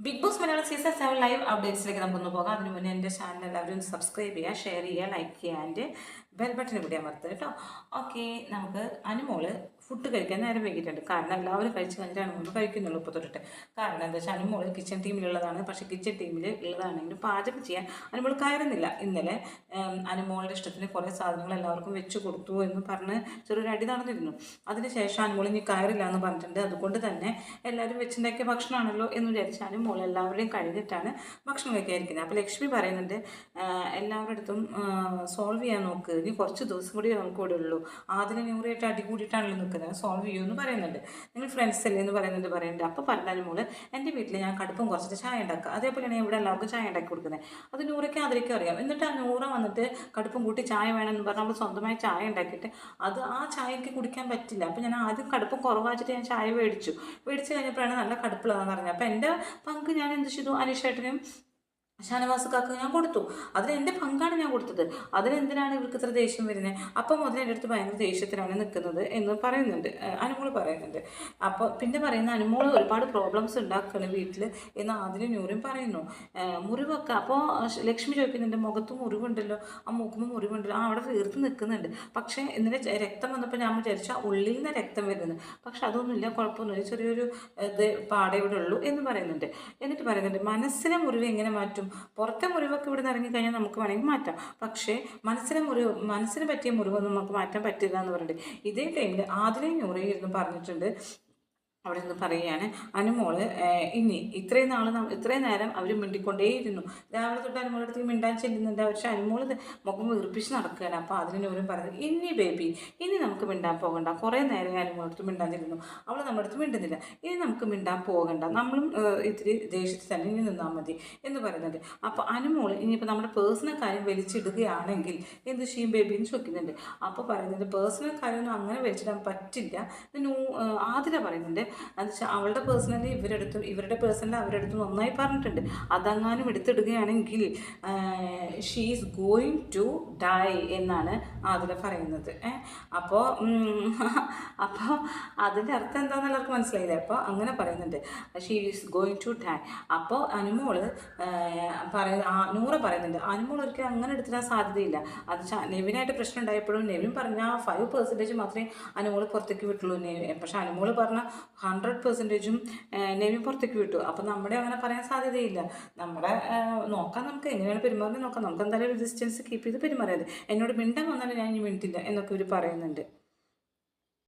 Big boss Malayalam season 7 live അപ്ഡേറ്റ്സിലേക്ക് നമുക്കൊന്ന് പോകാം. അതിന് മുന്നേ എൻ്റെ ചാനൽ എല്ലാവരും ഒന്ന് സബ്സ്ക്രൈബ് ചെയ്യുക, ഷെയർ ചെയ്യുക, ലൈക്ക് ചെയ്യുക, ആൻഡ് ബെൽ ബട്ടൺ കൂടി അമർത്തുക കേട്ടോ. ഓക്കെ, നമുക്ക് അനുമോള് ഫുഡ് കഴിക്കാൻ നേരം വൈകിട്ടുണ്ട്. കാരണം എല്ലാവരും കഴിച്ച് കഴിഞ്ഞിട്ട് അനുമോള് കഴിക്കുന്നുള്ളൂ ഇപ്പോൾ തൊട്ടിട്ട്. കാരണം എന്താ വെച്ചാൽ അനുമോള് കിച്ചൺ ടീമിലുള്ളതാണ്. പക്ഷേ കിച്ചൺ ടീമിൽ ഉള്ളതാണെങ്കിലും പാചകം ചെയ്യാൻ അനുമോള് കയറുന്നില്ല. ഇന്നലെ അനുമോളുടെ ഇഷ്ടത്തിന് കുറേ സാധനങ്ങൾ എല്ലാവർക്കും വെച്ച് കൊടുത്തു എന്ന് പറഞ്ഞ് ചെറിയൊരു അടി നടന്നിരുന്നു. അതിനുശേഷം അനുമോൾ ഇനി കയറില്ല എന്ന് പറഞ്ഞിട്ടുണ്ട്. അതുകൊണ്ട് തന്നെ എല്ലാവരും വെച്ചുണ്ടാക്കിയ ഭക്ഷണമാണല്ലോ എന്ന് വിചാരിച്ച് അനുമോൾ എല്ലാവരുടെയും കഴിഞ്ഞിട്ടാണ് ഭക്ഷണം കഴിക്കാതിരിക്കുന്നത്. അപ്പോൾ ലക്ഷ്മി പറയുന്നുണ്ട്, എല്ലാവരുടെ അടുത്തും സോൾവ് ചെയ്യാൻ നോക്ക്, ഇനി കുറച്ച് ദിവസം കൂടി നമുക്ക് ഇവിടെ ഉള്ളൂ. ആദ്യം നൂറായിട്ട് അടി കൂടിയിട്ടാണല്ലോ നിൽക്കുന്നത്, സോൾവ് ചെയ്യുമെന്ന് പറയുന്നുണ്ട്. നിങ്ങൾ ഫ്രണ്ട്സ് അല്ലേ എന്ന് പറയുന്നുണ്ട്. അപ്പോൾ പറഞ്ഞാലും മോള് എൻ്റെ വീട്ടിൽ ഞാൻ കടുപ്പം കുറച്ചിട്ട് ചായ ഉണ്ടാക്കുക, അതേപോലെയാണ് ഇവിടെ എല്ലാവർക്കും ചായ ഉണ്ടാക്കി കൊടുക്കുന്നത്. അത് നൂറയ്ക്ക് അതിലേക്ക് അറിയാം. എന്നിട്ട് ആ നൂറ വന്നിട്ട് കടുപ്പം കൂട്ടി ചായ വേണമെന്ന് പറഞ്ഞാൽ നമ്മൾ സ്വന്തമായി ചായ ഉണ്ടാക്കിയിട്ട് അത് ആ ചായക്ക് കുടിക്കാൻ പറ്റില്ല. അപ്പോൾ ഞാൻ ആദ്യം കടുപ്പം കുറവാച്ചിട്ട് ഞാൻ ചായ മേടിച്ചു കഴിഞ്ഞപ്പോഴാണ് നല്ല കടുപ്പുള്ളതെന്ന് പറഞ്ഞത്. അപ്പോൾ എൻ്റെ പങ്ക് ഞാൻ എന്ത് ചെയ്തു, അനീഷേട്ടനും ഷാനവാസുക്കാർക്ക് ഞാൻ കൊടുത്തു. അതിന് എൻ്റെ പങ്കാണ് ഞാൻ കൊടുത്തത്. അതിനെന്തിനാണ് ഇവർക്ക് ഇത്ര ദേഷ്യം വരുന്നത്? അപ്പം മുതൽ എൻ്റെ അടുത്ത് ഭയങ്കര ദേഷ്യത്തിലാണ് നിൽക്കുന്നത് എന്ന് പറയുന്നുണ്ട്, അനുമോൾ പറയുന്നുണ്ട്. അപ്പോൾ പിന്നെ പറയുന്ന അനുമോൾ ഒരുപാട് പ്രോബ്ലംസ് ഉണ്ടാക്കുകയാണ് വീട്ടിൽ എന്ന് ആദ്യം നൂറും പറയുന്നു. മുറിവൊക്കെ അപ്പോൾ ലക്ഷ്മി ചോദിക്കുന്നുണ്ട്, മുഖത്ത് മുറിവുണ്ടല്ലോ, ആ മൂക്കുമ്പോൾ മുറിവുണ്ടല്ലോ, അവിടെ വീർത്ത് നിൽക്കുന്നുണ്ട്. പക്ഷേ ഇന്നലെ രക്തം വന്നപ്പോൾ ഞാൻ വിചാരിച്ചു ആ ഉള്ളിൽ നിന്ന് രക്തം വരുന്നത്. പക്ഷെ അതൊന്നുമില്ല, കുഴപ്പമൊന്നുമില്ല, ചെറിയൊരു ഇത് പാടേ ഇവിടെ ഉള്ളൂ എന്ന് പറയുന്നുണ്ട്. എന്നിട്ട് പറയുന്നുണ്ട്, മനസ്സിലെ മുറിവ് എങ്ങനെ മാറ്റും? പുറത്തെ മുറിവൊക്കെ ഇവിടെ നിന്ന് ഇറങ്ങിക്കഴിഞ്ഞാൽ നമുക്ക് വേണമെങ്കിൽ മാറ്റാം. പക്ഷേ മനസ്സിന് പറ്റിയ മുറിവൊന്നും നമുക്ക് മാറ്റാൻ പറ്റില്ല എന്ന് പറഞ്ഞിട്ട് ഇതേ ടൈമിൽ ആദിലയും നൂറയും ഇരുന്ന് പറഞ്ഞിട്ടുണ്ട്. അവിടെ നിന്ന് പറയുകയാണ്, അനുമോള് ഇനി ഇത്രയും നേരം അവർ മിണ്ടിക്കൊണ്ടേയിരുന്നു. രാവിലെ തൊട്ട് അനുമോളടുത്ത് മിണ്ടാൻ ചെല്ലുന്നുണ്ട്. പക്ഷേ അനുമോള് മുഖം വീർപ്പിച്ച് നടക്കുകയാണ്. അപ്പോൾ അതിനോരും പറഞ്ഞത്, ഇനി ബേബി ഇനി നമുക്ക് മിണ്ടാൻ പോകണ്ട, കുറേ നേരം അനുമോളടുത്ത് മിണ്ടാൻ ചെല്ലുന്നു, അവൾ നമ്മുടെ അടുത്ത് മിണ്ടുന്നില്ല, ഇനി നമുക്ക് മിണ്ടാൻ പോകണ്ട, നമ്മളും ഇത്തിരി ദേഷ്യത്തിൽ തന്നെ ഇനി നിന്നാൽ മതി എന്ന് പറയുന്നുണ്ട്. അപ്പോൾ അനുമോള് ഇനിയിപ്പോൾ നമ്മുടെ പേഴ്സണൽ കാര്യം വലിച്ചിടുകയാണെങ്കിൽ എന്ത് ചെയ്യും ബേബി എന്ന് ചോദിക്കുന്നുണ്ട്. അപ്പോൾ പറയുന്നുണ്ട്, പേഴ്സണൽ കാര്യമൊന്നും അങ്ങനെ വലിച്ചിടാൻ പറ്റില്ല. ആതിര പറയുന്നുണ്ട്, അത് വെച്ചാൽ അവളുടെ പേഴ്സണലി ഇവരുടെ പേഴ്സണലി അവരുടെ അടുത്ത് നന്നായി പറഞ്ഞിട്ടുണ്ട്. അതങ്ങാനും എടുത്തിടുകയാണെങ്കിൽ she is going to die എന്നാണ് അതിൽ പറയുന്നത്. അപ്പോൾ അതിൻ്റെ അർത്ഥം എന്താണെന്ന് എല്ലാവർക്കും മനസ്സിലായില്ലേ? അപ്പോൾ അങ്ങനെ പറയുന്നുണ്ട്, she is going to die. അപ്പോൾ അനുമോള് നൂറ പറയുന്നുണ്ട്, അനുമോൾ ഒരിക്കലും അങ്ങനെ എടുത്തിടാൻ സാധ്യതയില്ല. അത് നെവിനായിട്ട് പ്രശ്നം ഉണ്ടായപ്പോഴും നെവിൻ പറഞ്ഞ 5% മാത്രമേ അനുമോൾ പുറത്തേക്ക് വിട്ടുള്ളൂ. പക്ഷെ അനുമോൾ പറഞ്ഞ 100%ഉം നെവിൻ പുറത്തേക്ക് വിട്ടു. അപ്പം നമ്മുടെ അങ്ങനെ പറയാൻ സാധ്യതയില്ല. നമ്മുടെ നോക്കാം, നമുക്ക് എങ്ങനെയാണ് പെരുമാറുന്നത് നോക്കാം. നമുക്ക് എന്തായാലും ഒരു ഡിസ്റ്റൻസ് കീപ്പ് ചെയ്ത് പെരുമാറിയത്. എന്നോട് മിണ്ടാൻ വന്നാലും ഞാൻ ഇനി മിണ്ടില്ല എന്നൊക്കെ ഇവർ പറയുന്നുണ്ട്.